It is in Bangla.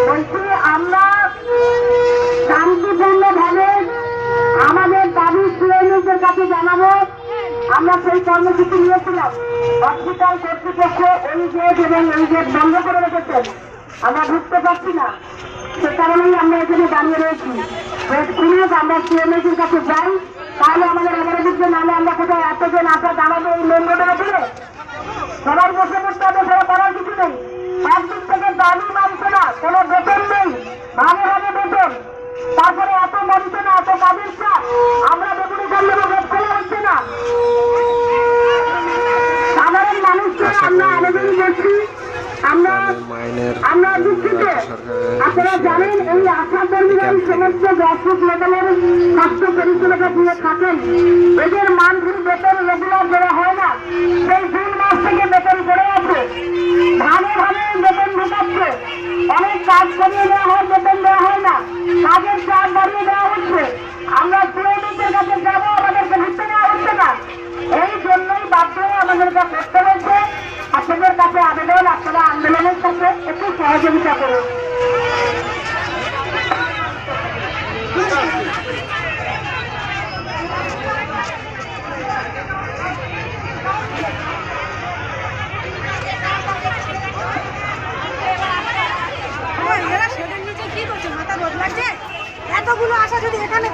বলছি আমরা শান্তিপূর্ণভাবে আমাদের দাবি সিএমএসের কাছে জানাবো। আমরা সেই কর্মসূচি নিয়েছিলাম, হসপিটাল কর্তৃপক্ষ এই গেট এবং এই গেট বন্ধ করে রেখেছেন, আমরা ঢুকতে পারছি না। সে কারণেই আমরা এখানে দাঁড়িয়ে রয়েছি। প্লিজ আমরা সিএমএসের কাছে যাই, তাহলে আমাদের এগারো দিচ্ছে, নাহলে আমরা কোথায় এতজন আসা দাঁড়াবো এই মেন রোডের উপরে? সবাই বসে পড়তে হবে, সেটা করার কিছু নেই। একদিক থেকে দাবি মানছে না, কোনো বেতন নেই, ভাবে ভাবে বেতন, তারপরে এত মানছে না, এত কাজের চাপ, আমরা বেতন করলে বেতন খোলা হচ্ছে না। সাধারণ মানুষকে আমরা আবেদন করছি, আমরা দুঃখিত। আপনারা জানেন এই আশা কর্মীরা এই সমস্ত গ্রাসরুট লেভেলের স্বাস্থ্য পরিষেবাটা দিয়ে থাকেন, এদের মান্থলি বেতন রেগুলার দেওয়া হয় না। সেই 2 মাস থেকে বেতন করে আছে, ভাবে ভাবে বেতন ঢুকাচ্ছে, অনেক কাজ করিয়ে দেওয়া হয়, বেতন দেওয়া হয় না, কাজের চাপ বাড়িয়ে দেওয়া হচ্ছে। আমরা সিএমএসের কাছে যাবো, আমাদেরকে ঢুকতে দেওয়া হচ্ছে না। এই জন্যই বাধ্য হয়ে আমাদেরকে করতে হয়েছে। আপনাদের কাছে আবেদন, আপনারা আন্দোলনের সাথে একটু সহযোগিতা করুন। এতগুলো আশা যদি এখানে